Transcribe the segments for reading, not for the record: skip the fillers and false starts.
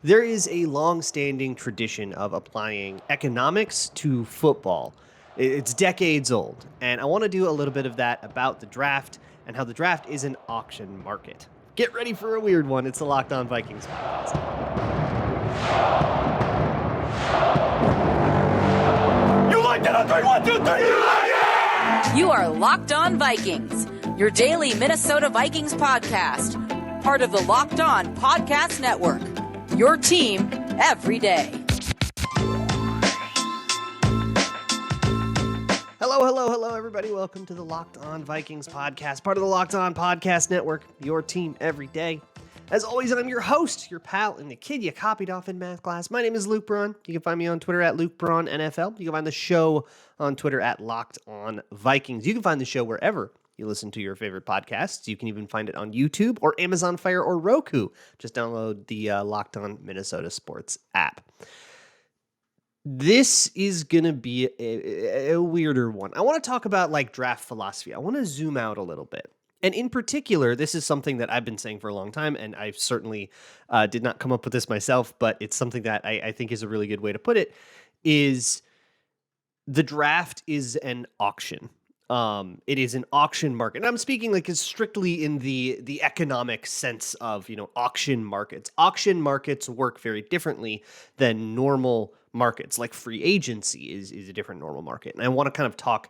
There is a long-standing tradition of applying economics to football. It's decades old, and I want to do a little bit of that about the draft and how the draft is an auction market. Get ready for a weird one. It's the Locked On Vikings podcast. You like that on 3, 1, 2, 3, you like it! You are Locked On Vikings, your daily Minnesota Vikings podcast, part of the Locked On Podcast Network, your team every day. Hello, everybody. Welcome to the Locked On Vikings podcast, part of the Locked On Podcast Network, your team every day. As always, I'm your host, your pal, and the kid you copied off in math class. My name is Luke Braun. You can find me on Twitter at Luke Braun NFL. You can find the show on Twitter at Locked On Vikings. You can find the show wherever you listen to your favorite podcasts. You can even find it on YouTube or Amazon Fire or Roku. Just download the Locked On Minnesota Sports app. This is going to be a weirder one. I want to talk about draft philosophy. I want to zoom out a little bit. And in particular, this is something that I've been saying for a long time, and I certainly did not come up with this myself, but it's something that I think is a really good way to put it, is the draft is an auction. It is an auction market. And I'm speaking strictly in the economic sense of, auction markets. Auction markets work very differently than normal markets. Like free agency is a different normal market. And I want to kind of talk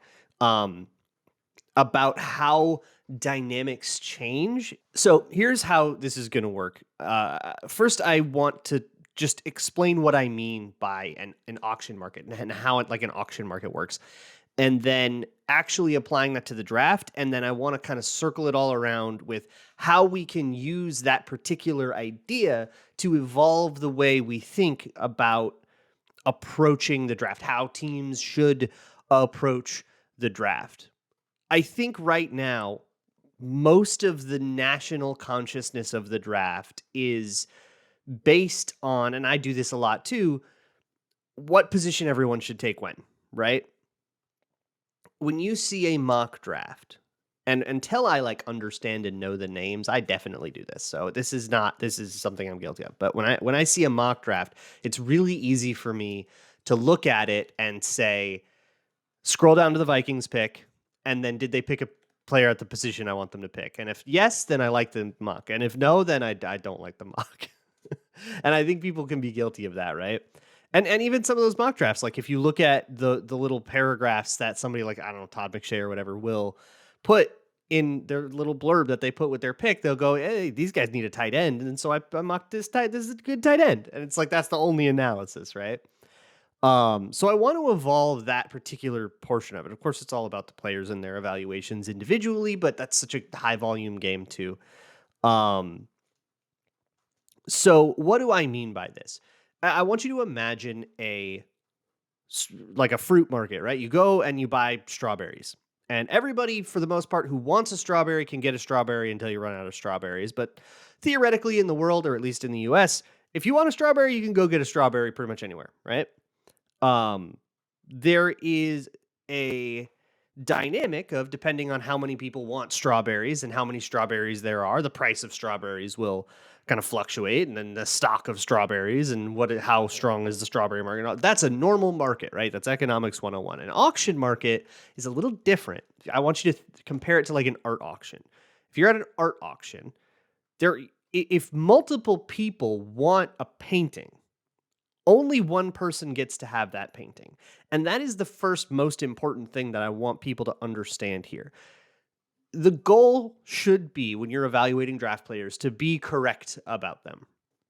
about how dynamics change. So here's how this is going to work. First, I want to just explain what I mean by an auction market and how an auction market works. And then actually applying that to the draft. And then I want to kind of circle it all around with how we can use that particular idea to evolve the way we think about approaching the draft, how teams should approach the draft. I think right now, most of the national consciousness of the draft is based on, and I do this a lot too, what position everyone should take when, right? When you see a mock draft, and until I understand and know the names, I definitely do this. So this is something I'm guilty of. But when I see a mock draft, it's really easy for me to look at it and say, scroll down to the Vikings pick, and then did they pick a player at the position I want them to pick? And if yes, then I like the mock. And if no, then I don't like the mock. And I think people can be guilty of that, right? And even some of those mock drafts, if you look at the little paragraphs that somebody Todd McShay or whatever will put in their little blurb that they put with their pick, they'll go, hey, these guys need a tight end. And so I mocked this is a good tight end. And it's that's the only analysis, right? So I want to evolve that particular portion of it. Of course, it's all about the players and their evaluations individually, but that's such a high volume game too. So what do I mean by this? I want you to imagine a fruit market, right? You go and you buy strawberries. And everybody, for the most part, who wants a strawberry can get a strawberry until you run out of strawberries. But theoretically in the world, or at least in the US, if you want a strawberry, you can go get a strawberry pretty much anywhere, right? There is a dynamic of, depending on how many people want strawberries and how many strawberries there are, the price of strawberries will kind of fluctuate, and then the stock of strawberries and how strong is the strawberry market. That's a normal market, right? That's economics 101. An auction market is a little different. I want you to compare it to an art auction. If you're at an art auction, if multiple people want a painting, only one person gets to have that painting. And that is the first most important thing that I want people to understand here. The goal should be, when you're evaluating draft players, to be correct about them,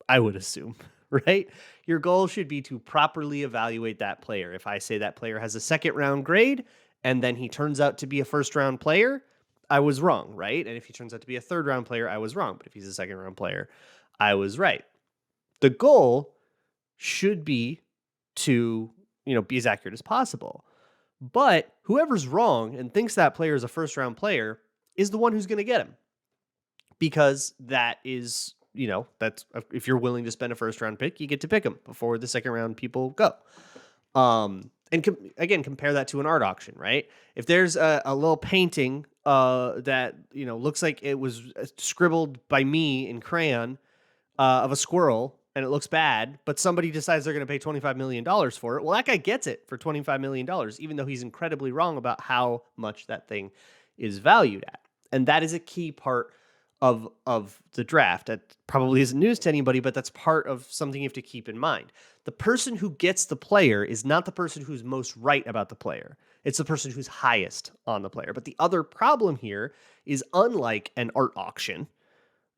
I would assume, right? Your goal should be to properly evaluate that player. If I say that player has a second round grade and then he turns out to be a first round player, I was wrong, right? And if he turns out to be a third round player, I was wrong. But if he's a second round player, I was right. The goal should be to, be as accurate as possible. But whoever's wrong and thinks that player is a first round player is the one who's going to get him, because that is, that's, if you're willing to spend a first round pick, you get to pick him before the second round people go. Again, compare that to an art auction, right? If there's a little painting that, looks like it was scribbled by me in crayon of a squirrel and it looks bad, but somebody decides they're going to pay $25 million for it, well, that guy gets it for $25 million, even though he's incredibly wrong about how much that thing is valued at. And that is a key part of the draft. That probably isn't news to anybody, but that's part of something you have to keep in mind. The person who gets the player is not the person who's most right about the player. It's the person who's highest on the player. But the other problem here is, unlike an art auction,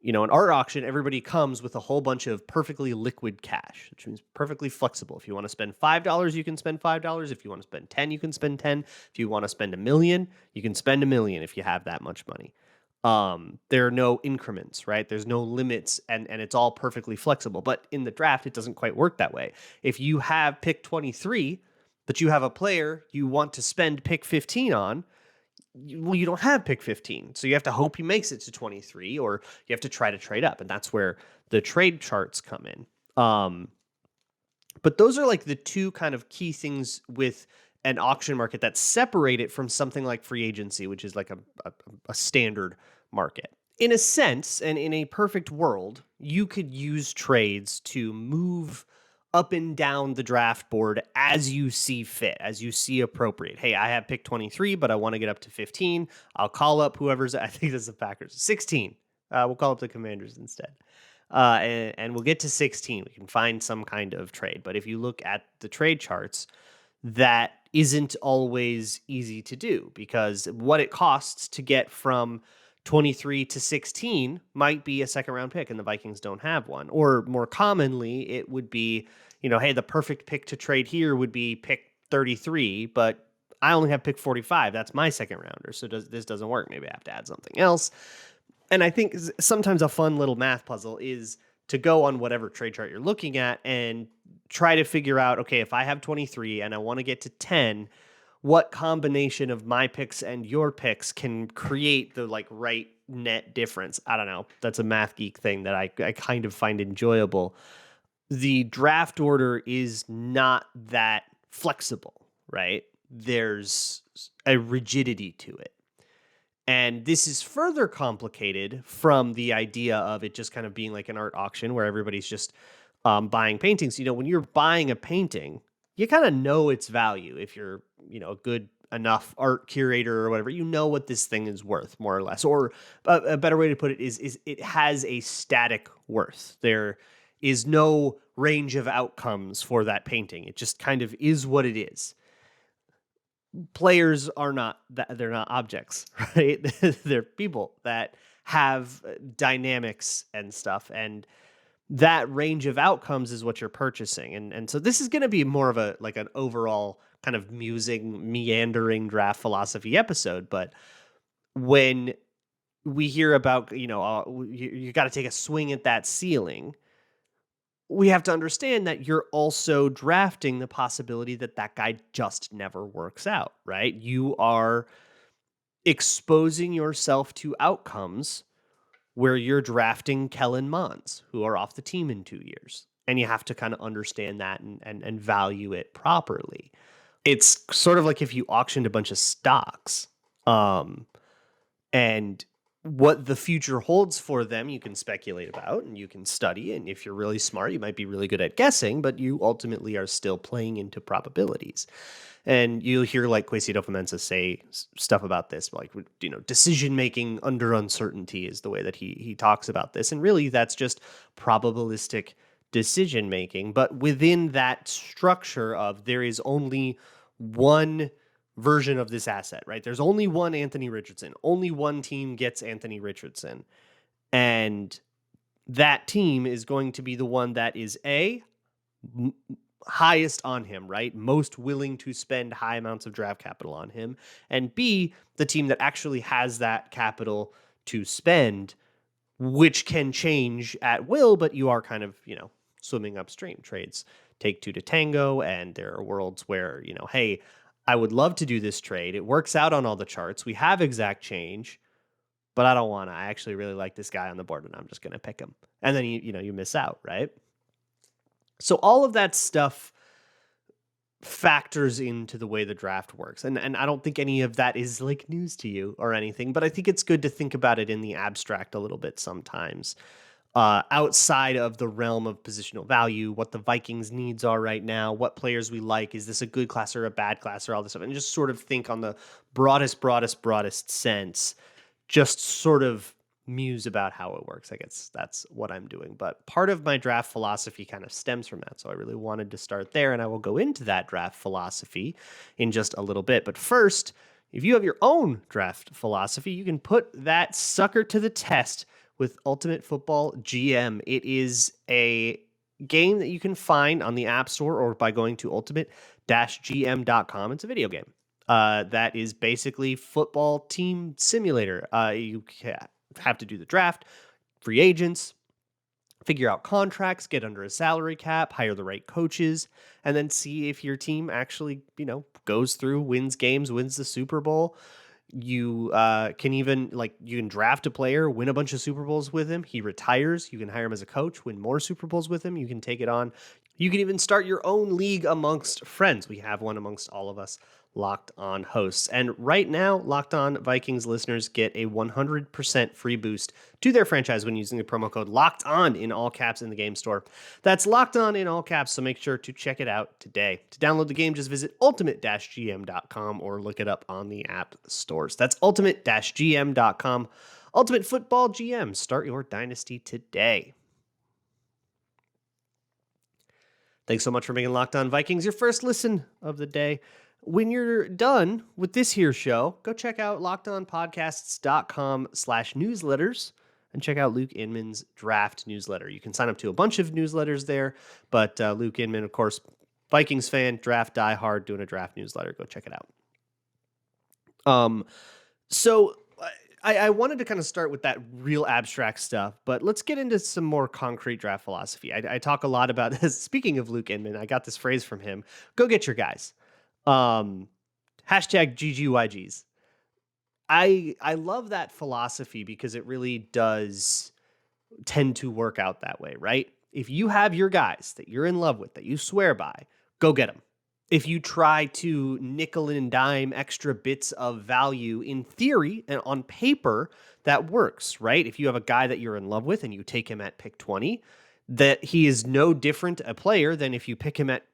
an art auction, everybody comes with a whole bunch of perfectly liquid cash, which means perfectly flexible. If you want to spend $5, you can spend $5. If you want to spend 10, you can spend 10. If you want to spend $1 million, you can spend $1 million if you have that much money. There are no increments, right? There's no limits, and it's all perfectly flexible. But in the draft, it doesn't quite work that way. If you have pick 23, but you have a player you want to spend pick 15 on, you don't have pick 15. So you have to hope he makes it to 23, or you have to try to trade up. And that's where the trade charts come in. But those are like the two kind of key things with an auction market that separate it from something like free agency, which is like a standard market. In a sense, and in a perfect world, you could use trades to move up and down the draft board as you see fit, as you see appropriate. Hey, I have pick 23, but I want to get up to 15. I'll call up whoever's, I think that's the Packers, 16. We'll call up the Commanders instead. And we'll get to 16. We can find some kind of trade. But if you look at the trade charts, that isn't always easy to do, because what it costs to get from 23 to 16 might be a second round pick, and the Vikings don't have one. Or more commonly, it would be, hey, the perfect pick to trade here would be pick 33, but I only have pick 45. That's my second rounder. So this doesn't work. Maybe I have to add something else. And I think sometimes a fun little math puzzle is to go on whatever trade chart you're looking at and try to figure out, okay, if I have 23 and I want to get to 10, what combination of my picks and your picks can create the right net difference? I don't know. That's a math geek thing that I kind of find enjoyable. The draft order is not that flexible, right? There's a rigidity to it. And this is further complicated from the idea of it just kind of being like an art auction where everybody's just buying paintings. When you're buying a painting, you kind of know its value. If you're, a good enough art curator or whatever, what this thing is worth, more or less. Or a better way to put it is it has a static worth. There is no range of outcomes for that painting. It just kind of is what it is. Players are not that, they're not objects, right? They're people that have dynamics and stuff, and that range of outcomes is what you're purchasing. And so this is going to be more of an overall kind of meandering draft philosophy episode. But when we hear about, you got to take a swing at that ceiling, we have to understand that you're also drafting the possibility that that guy just never works out, right? You are exposing yourself to outcomes where you're drafting Kellen Mons, who are off the team in 2 years. And you have to kind of understand that and value it properly. It's sort of like if you auctioned a bunch of stocks, and what the future holds for them, you can speculate about and you can study. And if you're really smart, you might be really good at guessing, but you ultimately are still playing into probabilities. And you'll hear like Kwesi Adofo-Mensah say stuff about this, like, decision making under uncertainty is the way that he talks about this. And really, that's just probabilistic decision making. But within that structure of there is only one version of this asset, right? There's only one Anthony Richardson. Only one team gets Anthony Richardson. And that team is going to be the one that is highest on him, right? Most willing to spend high amounts of draft capital on him. And B, the team that actually has that capital to spend, which can change at will, but you are kind of, swimming upstream. Trades take two to tango, and there are worlds where, hey, I would love to do this trade. It works out on all the charts. We have exact change, but I don't want to. I actually really like this guy on the board, and I'm just going to pick him. And then you miss out, right? So all of that stuff factors into the way the draft works. And I don't think any of that is like news to you or anything, but I think it's good to think about it in the abstract a little bit sometimes. outside of the realm of positional value, what the Vikings needs are right now, what players we like, is this a good class or a bad class or all this stuff, and just sort of think on the broadest sense, just sort of muse about how it works. I guess that's what I'm doing. But part of my draft philosophy kind of stems from that. So I really wanted to start there, and I will go into that draft philosophy in just a little bit. But first, if you have your own draft philosophy, you can put that sucker to the test with Ultimate Football GM. It is a game that you can find on the App Store or by going to ultimate-gm.com. It's a video game that is basically football team simulator. You have to do the draft, free agents, figure out contracts, get under a salary cap, hire the right coaches, and then see if your team actually, goes through, wins games, wins the Super Bowl. You can even you can draft a player, win a bunch of Super Bowls with him. He retires. You can hire him as a coach, win more Super Bowls with him. You can take it on. You can even start your own league amongst friends. We have one amongst all of us Locked On hosts. And right now, Locked On Vikings listeners get a 100% free boost to their franchise when using the promo code Locked On in all caps in the game store. That's Locked On in all caps, so make sure to check it out today. To download the game, just visit ultimate-gm.com or look it up on the app stores. That's ultimate-gm.com. Ultimate Football GM. Start your dynasty today. Thanks so much for making Locked On Vikings your first listen of the day. When you're done with this here show, go check out lockedonpodcasts.com/newsletters and check out Luke Inman's draft newsletter. You can sign up to a bunch of newsletters there, but Luke Inman, of course, Vikings fan, draft diehard, doing a draft newsletter. Go check it out. So I wanted to kind of start with that real abstract stuff, but let's get into some more concrete draft philosophy. I talk a lot about this. Speaking of Luke Inman, I got this phrase from him. Go get your guys. Hashtag GGYGs. I love that philosophy because it really does tend to work out that way, right? If you have your guys that you're in love with, that you swear by, go get them. If you try to nickel and dime extra bits of value, in theory and on paper, that works, right? If you have a guy that you're in love with and you take him at pick 20, that he is no different a player than if you pick him at,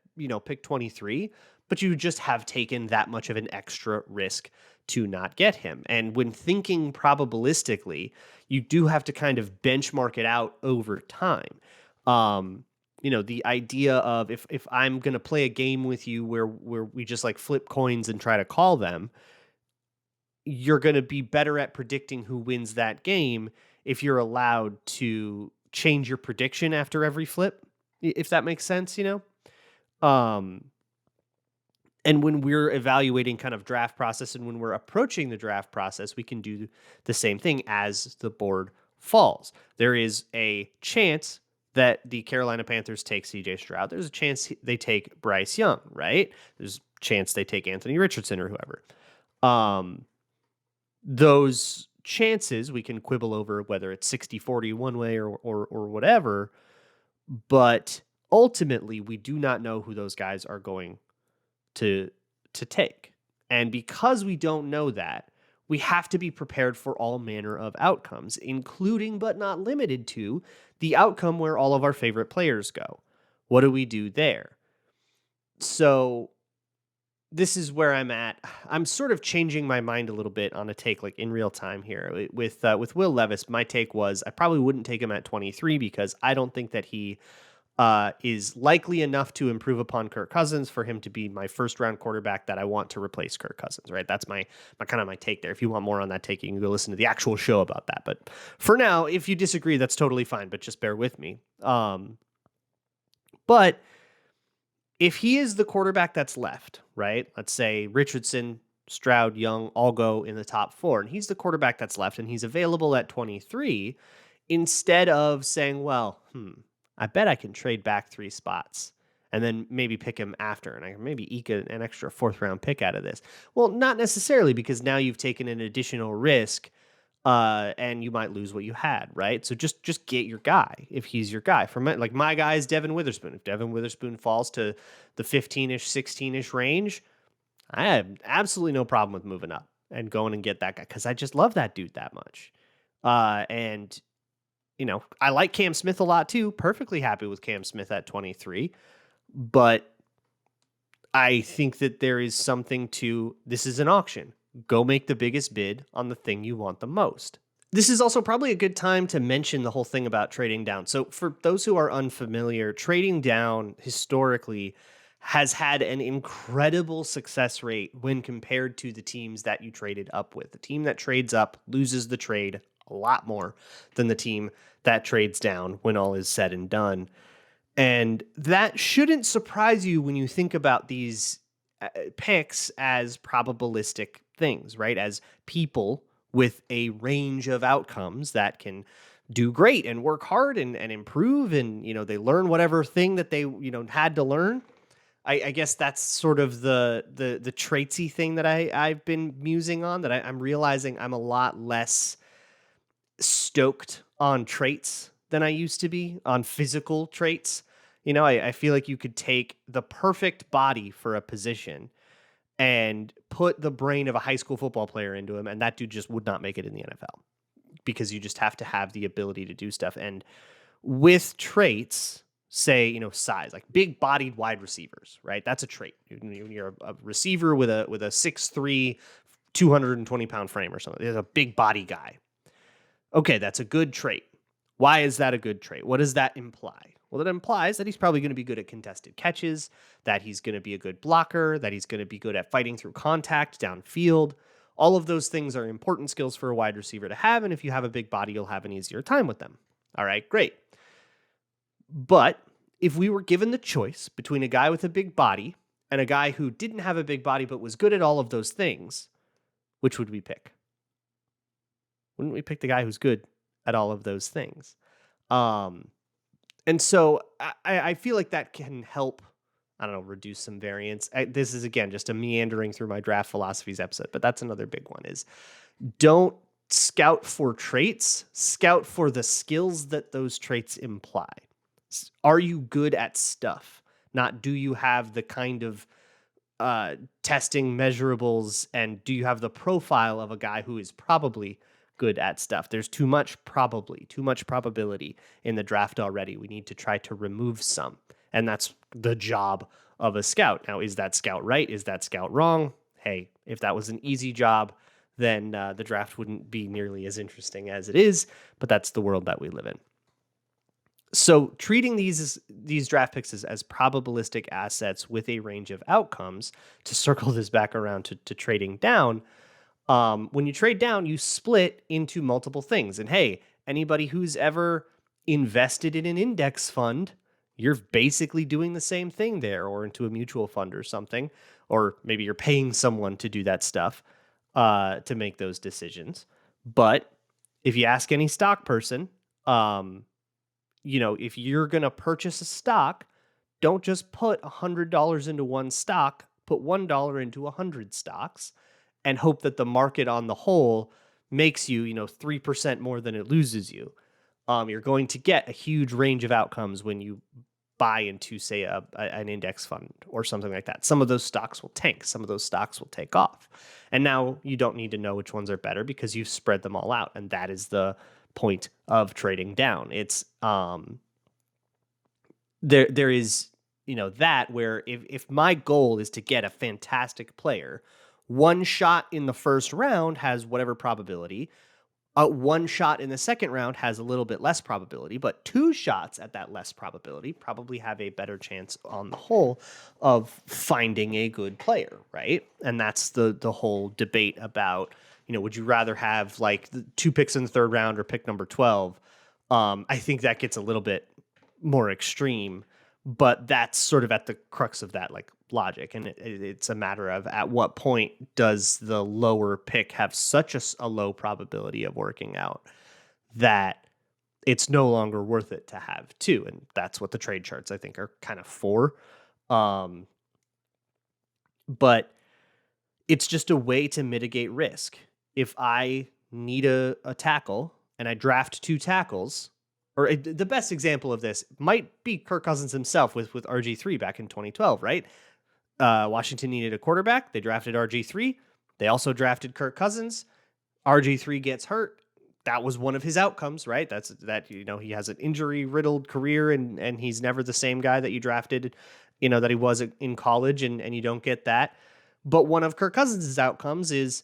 pick 23, but you just have taken that much of an extra risk to not get him. And when thinking probabilistically, you do have to kind of benchmark it out over time. The idea of if I'm going to play a game with you where we just flip coins and try to call them, you're going to be better at predicting who wins that game if you're allowed to change your prediction after every flip, if that makes sense, And when we're evaluating kind of draft process and when we're approaching the draft process, we can do the same thing as the board falls. There is a chance that the Carolina Panthers take CJ Stroud. There's a chance they take Bryce Young, right? There's a chance they take Anthony Richardson or whoever. Those chances we can quibble over whether it's 60-40 one way or whatever, but ultimately we do not know who those guys are going to take. And because we don't know that, we have to be prepared for all manner of outcomes, including but not limited to the outcome where all of our favorite players go. What do we do there? So this is where I'm at. I'm sort of changing my mind a little bit on a take in real time here. With Will Levis, my take was I probably wouldn't take him at 23 because I don't think that he is likely enough to improve upon Kirk Cousins for him to be my first round quarterback that I want to replace Kirk Cousins, right? That's my kind of my take there. If you want more on that take, you can go listen to the actual show about that. But for now, if you disagree, that's totally fine, but just bear with me. But if he is the quarterback that's left, right? Let's say Richardson, Stroud, Young all go in the top 4, and he's the quarterback that's left and he's available at 23, instead of saying, well, I bet I can trade back 3 spots and then maybe pick him after, and I can maybe eke an extra 4th round pick out of this. Well, not necessarily, because now you've taken an additional risk and you might lose what you had, right? So just get your guy if he's your guy. For my guy is Devin Witherspoon. If Devin Witherspoon falls to the 15-ish, 16-ish range, I have absolutely no problem with moving up and going and get that guy because I just love that dude that much. And I like Cam Smith a lot too. Perfectly happy with Cam Smith at 23. But I think that there is something to this is an auction. Go make the biggest bid on the thing you want the most. This is also probably a good time to mention the whole thing about trading down. So, for those who are unfamiliar, trading down historically has had an incredible success rate when compared to the teams that you traded up with. The team that trades up loses the trade a lot more than the team that trades down when all is said and done. And that shouldn't surprise you when you think about these picks as probabilistic things, right? As people with a range of outcomes that can do great and work hard and improve and they learn whatever thing that they had to learn. I guess that's sort of the traitsy thing that I've been musing on, that I'm realizing I'm a lot less stoked on traits than I used to be, on physical traits. I feel like you could take the perfect body for a position and put the brain of a high school football player into him, and that dude just would not make it in the NFL, because you just have to have the ability to do stuff. And with traits, say, size, like big bodied wide receivers, right? That's a trait. When you're a receiver with a 6'3", 220-pound frame or something, there's a big body guy. Okay, that's a good trait. Why is that a good trait? What does that imply? Well, it implies that he's probably going to be good at contested catches, that he's going to be a good blocker, that he's going to be good at fighting through contact downfield. All of those things are important skills for a wide receiver to have, and if you have a big body, you'll have an easier time with them. All right, great. But if we were given the choice between a guy with a big body and a guy who didn't have a big body but was good at all of those things, which would we pick? Wouldn't we pick the guy who's good at all of those things? And so I feel like that can help, I don't know, reduce some variance. This is, again, just a meandering through my draft philosophies episode, but that's another big one, is don't scout for traits, scout for the skills that those traits imply. Are you good at stuff? Not do you have the kind of testing measurables, and do you have the profile of a guy who is probably good at stuff? There's too much probability in the draft already. We need to try to remove some. And that's the job of a scout. Now, is that scout right? Is that scout wrong? Hey, if that was an easy job, then the draft wouldn't be nearly as interesting as it is, but that's the world that we live in. So treating these draft picks as probabilistic assets with a range of outcomes, to circle this back around to trading down, when you trade down, you split into multiple things. And hey, anybody who's ever invested in an index fund, you're basically doing the same thing there, or into a mutual fund or something, or maybe you're paying someone to do that stuff to make those decisions. But if you ask any stock person, if you're going to purchase a stock, don't just put $100 into one stock, put $1 into 100 stocks and hope that the market on the whole makes you, 3% more than it loses you. You're going to get a huge range of outcomes when you buy into, say, an index fund or something like that. Some of those stocks will tank. Some of those stocks will take off. And now you don't need to know which ones are better because you've spread them all out. And that is the point of trading down. It's there is that where if my goal is to get a fantastic player, one shot in the first round has whatever probability, one shot in the second round has a little bit less probability, but two shots at that less probability probably have a better chance on the whole of finding a good player, right? And that's the whole debate about, would you rather have like the 2 picks in the third round or pick number 12? I think that gets a little bit more extreme, but that's sort of at the crux of that like logic. And it's a matter of at what point does the lower pick have such a low probability of working out that it's no longer worth it to have two. And that's what the trade charts, I think, are kind of for. But it's just a way to mitigate risk. If I need a tackle and I draft 2 tackles, or the best example of this might be Kirk Cousins himself with RG3 back in 2012, right? Washington needed a quarterback. They drafted RG3. They also drafted Kirk Cousins. RG3 gets hurt. that was one of his outcomes, right? That's that, he has an injury riddled career, and he's never the same guy that you drafted, that he was in college, and you don't get that. But one of Kirk Cousins' outcomes is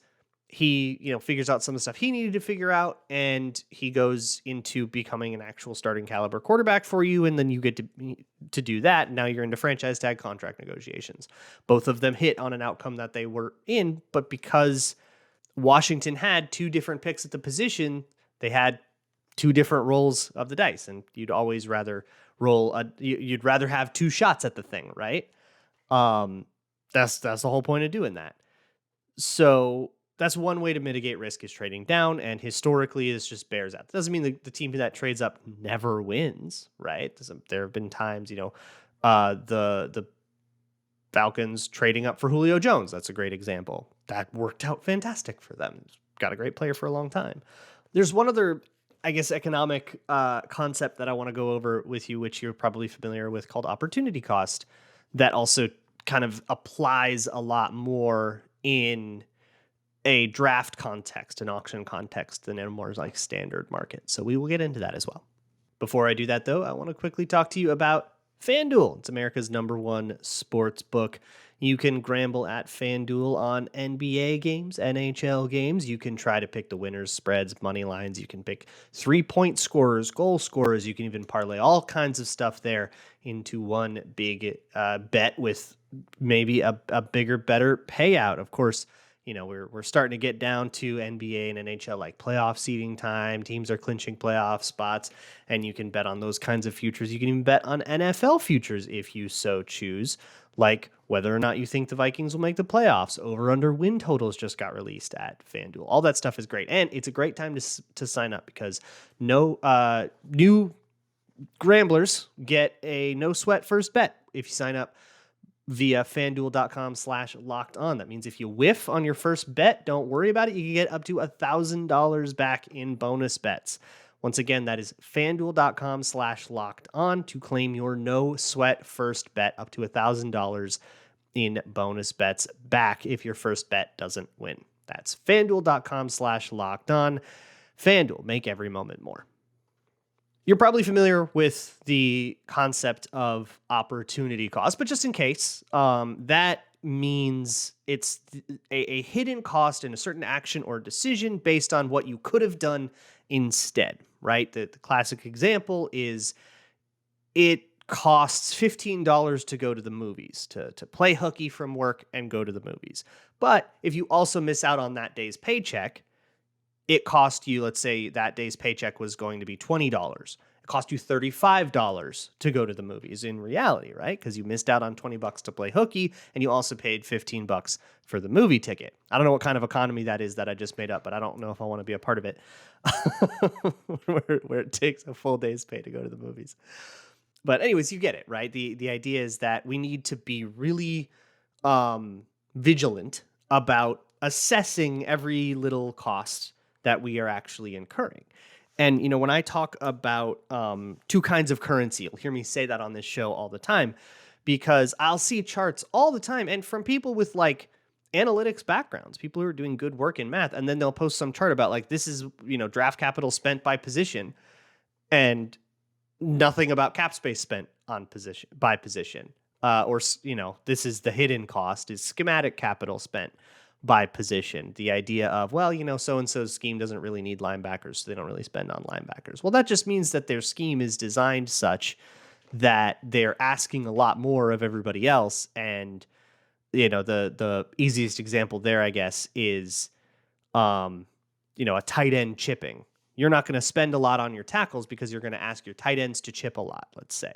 he, figures out some of the stuff he needed to figure out, and he goes into becoming an actual starting caliber quarterback for you, and then you get to do that. Now you're into franchise tag contract negotiations. Both of them hit on an outcome that they were in, but because Washington had two different picks at the position, they had two different rolls of the dice, and you'd always rather you'd rather have two shots at the thing, right? That's the whole point of doing that. So that's one way to mitigate risk, is trading down, and historically this just bears out. That doesn't mean the team that trades up never wins, right? There have been times, the Falcons trading up for Julio Jones. That's a great example. That worked out fantastic for them. Got a great player for a long time. There's one other, I guess, economic concept that I want to go over with you, which you're probably familiar with, called opportunity cost, that also kind of applies a lot more in a draft context, an auction context, than in a more like standard market. So we will get into that as well. Before I do that, though, I want to quickly talk to you about FanDuel. It's America's #1 sports book. You can gamble at FanDuel on NBA games, NHL games. You can try to pick the winners, spreads, money lines. You can pick 3-point scorers, goal scorers. You can even parlay all kinds of stuff there into one big bet with maybe a bigger, better payout. Of course, we're starting to get down to NBA and NHL like playoff seeding time. Teams are clinching playoff spots, and you can bet on those kinds of futures. You can even bet on NFL futures if you so choose, like whether or not you think the Vikings will make the playoffs. Over under win totals just got released at FanDuel. All that stuff is great, and it's a great time to sign up, because new Gramblers get a no sweat first bet if you sign up via fanduel.com/locked on. That means if you whiff on your first bet, don't worry about it. You can get up to $1,000 back in bonus bets. Once again, that is fanduel.com/locked-on to claim your no sweat first bet, up to $1,000 in bonus bets back if your first bet doesn't win. That's fanduel.com/locked-on. FanDuel, make every moment more. You're probably familiar with the concept of opportunity cost, but just in case, that means it's a hidden cost in a certain action or decision based on what you could have done instead, right? The classic example is, it costs $15 to go to the movies, to play hooky from work and go to the movies. But if you also miss out on that day's paycheck, it cost you, let's say that day's paycheck was going to be $20. It cost you $35 to go to the movies in reality, right? Because you missed out on $20 to play hooky, and you also paid $15 for the movie ticket. I don't know what kind of economy that is that I just made up, but I don't know if I want to be a part of it, where it takes a full day's pay to go to the movies. But anyways, you get it, right? The idea is that we need to be really vigilant about assessing every little cost that we are actually incurring. And, when I talk about two kinds of currency, you'll hear me say that on this show all the time, because I'll see charts all the time, and from people with like analytics backgrounds, people who are doing good work in math, and then they'll post some chart about like, this is, draft capital spent by position, and nothing about cap space spent on position by position. Or, this is the hidden cost, is schematic capital spent by position. The idea of, well, so-and-so's scheme doesn't really need linebackers, so they don't really spend on linebackers. Well, that just means that their scheme is designed such that they're asking a lot more of everybody else. And, the easiest example there, I guess, is, a tight end chipping. You're not going to spend a lot on your tackles because you're going to ask your tight ends to chip a lot, let's say.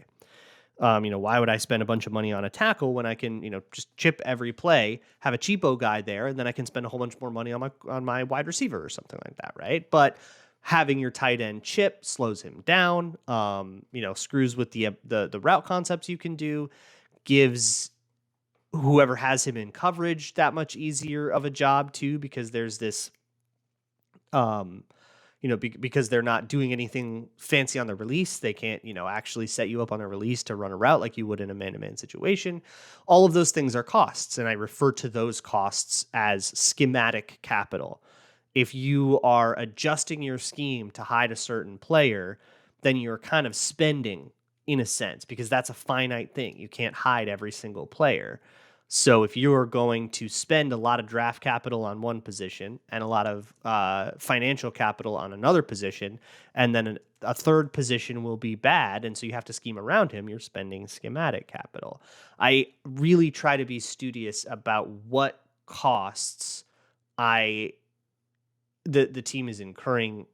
Why would I spend a bunch of money on a tackle when I can, just chip every play, have a cheapo guy there, and then I can spend a whole bunch more money on my wide receiver or something like that, right? But having your tight end chip slows him down, screws with the route concepts you can do, gives whoever has him in coverage that much easier of a job too, because there's this, because they're not doing anything fancy on the release. They can't, actually set you up on a release to run a route like you would in a man-to-man situation. All of those things are costs, and I refer to those costs as schematic capital. if you are adjusting your scheme to hide a certain player, then you're kind of spending in a sense because that's a finite thing. You can't hide every single player. So if you're going to spend a lot of draft capital on one position and a lot of financial capital on another position, and then a third position will be bad, and so you have to scheme around him, you're spending schematic capital. I really try to be studious about what costs I the team is incurring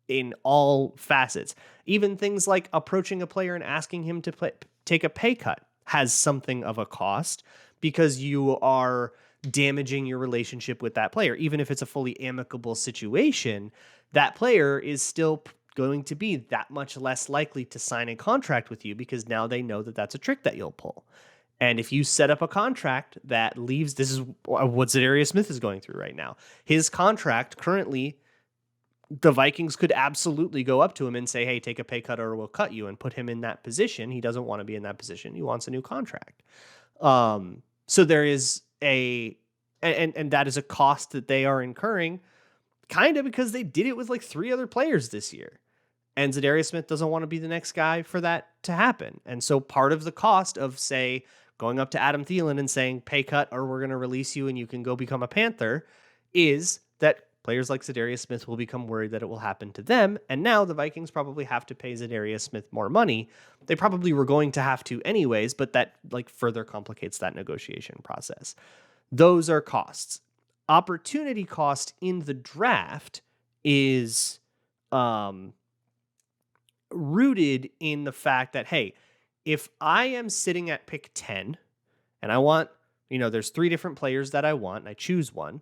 in all facets. Even things like approaching a player and asking him to take a pay cut has something of a cost because you are damaging your relationship with that player. Even if it's a fully amicable situation, that player is still going to be that much less likely to sign a contract with you because now they know that that's a trick that you'll pull. And if you set up a contract that leaves, this is what Zadarius Smith is going through right now. His contract currently, the Vikings could absolutely go up to him and say, hey, take a pay cut or we'll cut you, and put him in that position. He doesn't want to be in that position. He wants a new contract. So there is and that is a cost that they are incurring kind of because they did it with like 3 other players this year. And Zadarius Smith doesn't want to be the next guy for that to happen. And so part of the cost of, say, going up to Adam Thielen and saying pay cut or we're going to release you and you can go become a Panther is that players like Zadarius Smith will become worried that it will happen to them. And now the Vikings probably have to pay Zadarius Smith more money. They probably were going to have to anyways, but that like further complicates that negotiation process. Those are costs. Opportunity cost in the draft is rooted in the fact that, hey, if I am sitting at pick 10 and I want, there's 3 different players that I want and I choose one,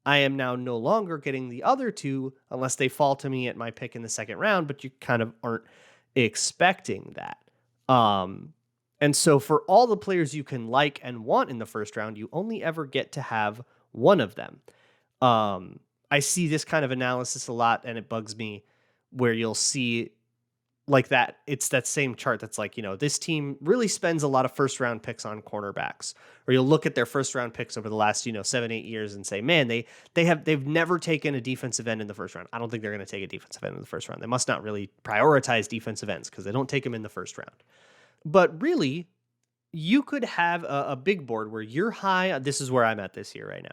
I am now no longer getting the other 2 unless they fall to me at my pick in the second round, but you kind of aren't expecting that. And so for all the players you can like and want in the first round, you only ever get to have one of them. I see this kind of analysis a lot and it bugs me where you'll see like that. It's that same chart that's like, this team really spends a lot of first round picks on cornerbacks, or you'll look at their first round picks over the last, 7-8 years and say, man, they've never taken a defensive end in the first round. I don't think they're going to take a defensive end in the first round. They must not really prioritize defensive ends because they don't take them in the first round. But really, you could have a big board where you're high. This is where I'm at this year right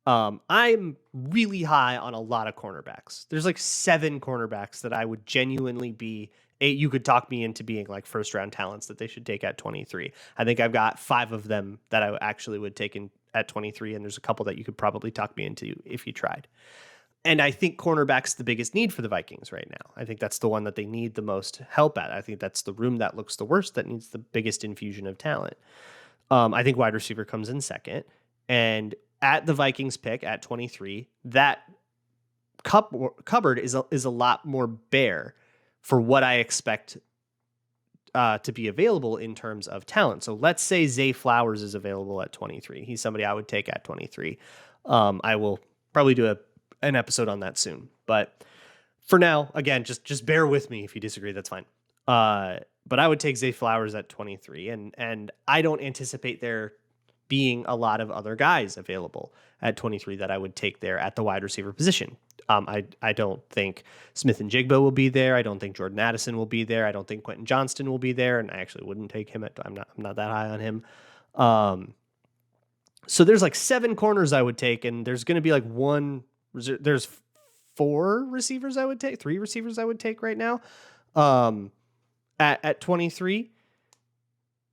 now. I'm really high on a lot of cornerbacks. There's like 7 cornerbacks that I would genuinely be. You could talk me into being like first round talents that they should take at 23. I think I've got 5 of them that I actually would take in at 23. And there's a couple that you could probably talk me into if you tried. And I think cornerback's the biggest need for the Vikings right now. I think that's the one that they need the most help at. I think that's the room that looks the worst that needs the biggest infusion of talent. I think wide receiver comes in second. And at the Vikings pick at 23, that cupboard is a lot more bare for what I expect to be available in terms of talent. So let's say Zay Flowers is available at 23. He's somebody I would take at 23. I will probably do an episode on that soon. But for now, again, just bear with me if you disagree. That's fine. But I would take Zay Flowers at 23, and I don't anticipate there being a lot of other guys available at 23 that I would take there at the wide receiver position. I don't think Smith and Jigba will be there. I don't think Jordan Addison will be there. I don't think Quentin Johnston will be there, and I actually wouldn't take him. I'm not that high on him. So there's like 7 corners I would take, and there's going to be like there's 4 receivers I would take, 3 receivers I would take right now at 23.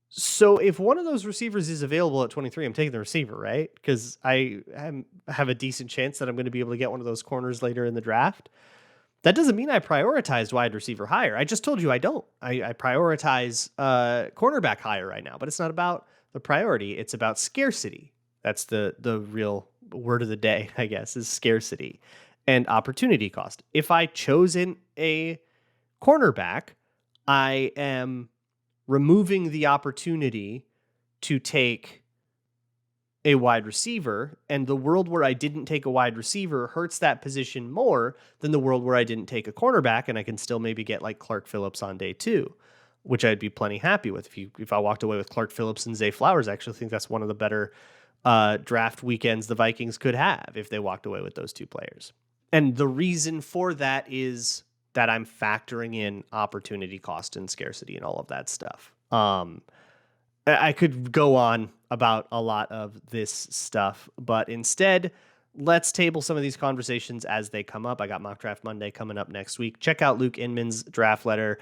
So if one of those receivers is available at 23, I'm taking the receiver, right? Because I have a decent chance that I'm going to be able to get one of those corners later in the draft. That doesn't mean I prioritized wide receiver higher. I just told you I don't. I prioritize cornerback higher right now, but it's not about the priority. It's about scarcity. That's the real word of the day, I guess, is scarcity and opportunity cost. If I chosen a cornerback, I am removing the opportunity to take a wide receiver, and the world where I didn't take a wide receiver hurts that position more than the world where I didn't take a cornerback, and I can still maybe get like Clark Phillips on day 2, which I'd be plenty happy with. If I walked away with Clark Phillips and Zay Flowers, I actually think that's one of the better draft weekends the Vikings could have if they walked away with those 2 players. And the reason for that is that I'm factoring in opportunity cost and scarcity and all of that stuff. I could go on about a lot of this stuff, but instead, let's table some of these conversations as they come up. I got Mock Draft Monday coming up next week. Check out Luke Inman's draft letter,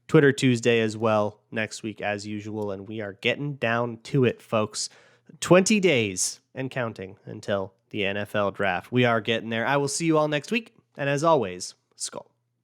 Twitter Tuesday as well next week as usual, and we are getting down to it, folks. 20 days and counting until the NFL draft. We are getting there. I will see you all next week, and as always, Skull.